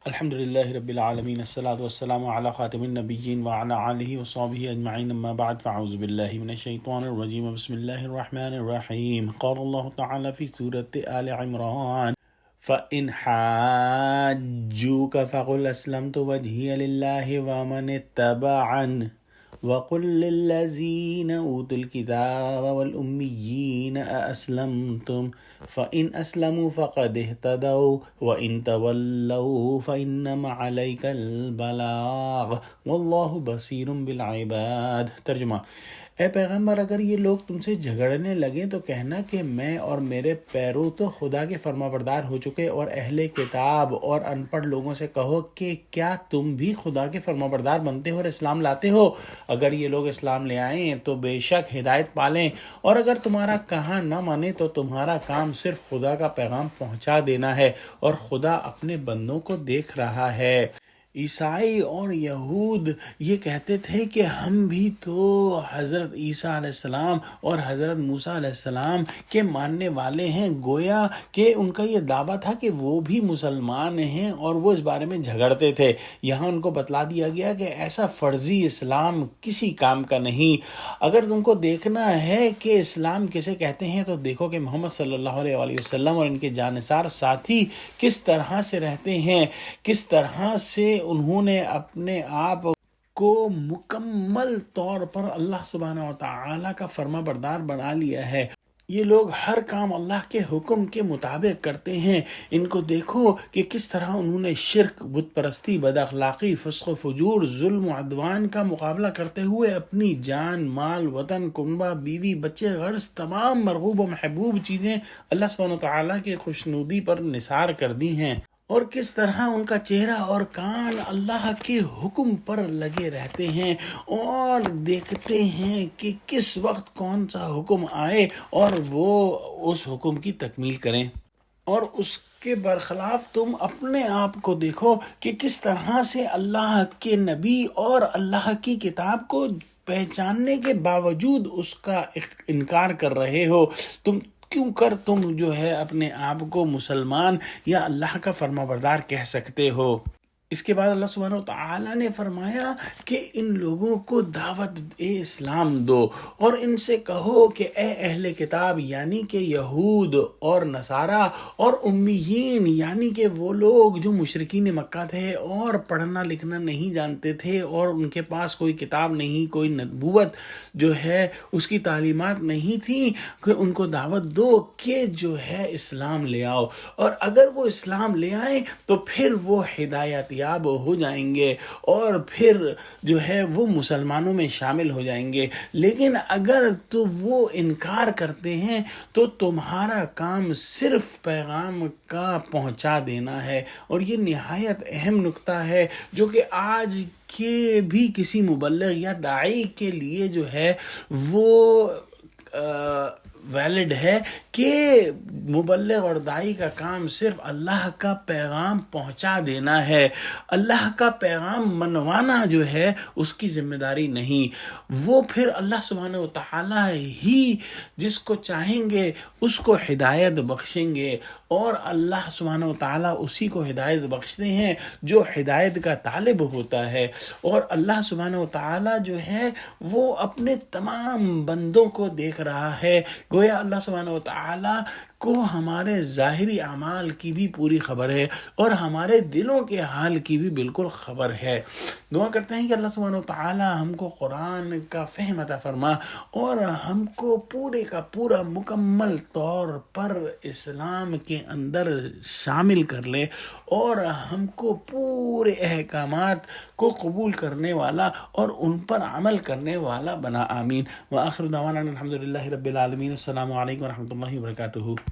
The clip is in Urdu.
الحمد للہ رب العالمین الصلاۃ والسلام علی خاتم النبیین وعلی آلہ وصحبہ اجمعین اما بعد فاعوذ باللہ من الشیطان الرجیم بسم اللہ الرحمن الرحیم قال اللہ تعالی فی سورۃ آل عمران فَإِنْ حَاجُّوكَ فَقُلْ أَسْلَمْتُ وَجْهِيَ لِلَّهِ وَمَنِ اتَّبَعَنِ وَقُلْ لِلَّذِينَ أُوتُوا الْكِتَابَ وَالْأُمِّيِّينَ أَأَسْلَمْتُمْ فَإِنْ أَسْلَمُوا فَقَدِ اهْتَدَوْا وَإِنْ تَوَلَّوْا فَإِنَّمَا عَلَيْكَ الْبَلَاغُ وَاللَّهُ بَصِيرٌ بِالْعِبَادِ۔ ترجمہ: اے پیغمبر، اگر یہ لوگ تم سے جھگڑنے لگیں تو کہنا کہ میں اور میرے پیرو تو خدا کے فرمانبردار ہو چکے، اور اہل کتاب اور ان پڑھ لوگوں سے کہو کہ کیا تم بھی خدا کے فرمانبردار بنتے ہو اور اسلام لاتے ہو؟ اگر یہ لوگ اسلام لے آئیں تو بے شک ہدایت پالیں، اور اگر تمہارا کہا نہ مانے تو تمہارا کام صرف خدا کا پیغام پہنچا دینا ہے، اور خدا اپنے بندوں کو دیکھ رہا ہے۔ عیسائی اور یہود یہ کہتے تھے کہ ہم بھی تو حضرت عیسیٰ علیہ السلام اور حضرت موسیٰ علیہ السلام کے ماننے والے ہیں، گویا کہ ان کا یہ دعویٰ تھا کہ وہ بھی مسلمان ہیں، اور وہ اس بارے میں جھگڑتے تھے۔ یہاں ان کو بتلا دیا گیا کہ ایسا فرضی اسلام کسی کام کا نہیں۔ اگر تم کو دیکھنا ہے کہ اسلام کسے کہتے ہیں تو دیکھو کہ محمد صلی اللہ علیہ وآلہ وسلم اور ان کے جانثار ساتھی کس طرح سے رہتے ہیں، کس طرح سے انہوں نے اپنے آپ کو مکمل طور پر اللہ سبحانہ و تعالیٰ کا فرما بردار بنا لیا ہے۔ یہ لوگ ہر کام اللہ کے حکم کے مطابق کرتے ہیں۔ ان کو دیکھو کہ کس طرح انہوں نے شرک، بت پرستی، بد اخلاقی، فسق و فجور، ظلم و عدوان کا مقابلہ کرتے ہوئے اپنی جان، مال، وطن، کنبہ، بیوی، بچے، غرض تمام مرغوب و محبوب چیزیں اللہ سبحانہ و تعالیٰ کی خوشنودی پر نثار کر دی ہیں، اور کس طرح ان کا چہرہ اور کان اللہ کے حکم پر لگے رہتے ہیں، اور دیکھتے ہیں کہ کس وقت کون سا حکم آئے اور وہ اس حکم کی تکمیل کریں۔ اور اس کے برخلاف تم اپنے آپ کو دیکھو کہ کس طرح سے اللہ کے نبی اور اللہ کی کتاب کو پہچاننے کے باوجود اس کا انکار کر رہے ہو۔ تم جو ہے اپنے آپ کو مسلمان یا اللہ کا فرمانبردار کہہ سکتے ہو؟ اس کے بعد اللہ سبحانہ و تعالیٰ نے فرمایا کہ ان لوگوں کو دعوت اسلام دو، اور ان سے کہو کہ اے اہل کتاب یعنی کہ یہود اور نصارہ، اور امیین یعنی کہ وہ لوگ جو مشرکین مکہ تھے اور پڑھنا لکھنا نہیں جانتے تھے، اور ان کے پاس کوئی کتاب نہیں، کوئی نبوت جو ہے اس کی تعلیمات نہیں تھی، کہ ان کو دعوت دو کہ جو ہے اسلام لے آؤ، اور اگر وہ اسلام لے آئیں تو پھر وہ ہدایت یاب ہو جائیں گے، اور پھر جو ہے وہ مسلمانوں میں شامل ہو جائیں گے۔ لیکن اگر تو وہ انکار کرتے ہیں تو تمہارا کام صرف پیغام کا پہنچا دینا ہے، اور یہ نہایت اہم نکتہ ہے جو کہ آج کے بھی کسی مبلغ یا داعی کے لیے جو ہے وہ ویلڈ ہے کہ مبلغ اور داعی کا کام صرف اللہ کا پیغام پہنچا دینا ہے، اللہ کا پیغام منوانا جو ہے اس کی ذمہ داری نہیں۔ وہ پھر اللہ سبحانہ و تعالیٰ ہی جس کو چاہیں گے اس کو ہدایت بخشیں گے، اور اللہ سبحانہ و تعالیٰ اسی کو ہدایت بخشتے ہیں جو ہدایت کا طالب ہوتا ہے، اور اللہ سبحانہ و تعالیٰ جو ہے وہ اپنے تمام بندوں کو دیکھ رہا ہے۔ گویا اللہ سبحانہ و تعالیٰ کو ہمارے ظاہری اعمال کی بھی پوری خبر ہے، اور ہمارے دلوں کے حال کی بھی بالکل خبر ہے۔ دعا کرتے ہیں کہ اللہ سبحانہ و تعالیٰ ہم کو قرآن کا فہم عطا فرما، اور ہم کو پورے کا پورا مکمل طور پر اسلام کے اندر شامل کر لے، اور ہم کو پورے احکامات کو قبول کرنے والا اور ان پر عمل کرنے والا بنا۔ آمین۔ وآخر دعوانا الحمد للہ رب العالمین۔ السلام علیکم ورحمۃ اللہ وبرکاتہ۔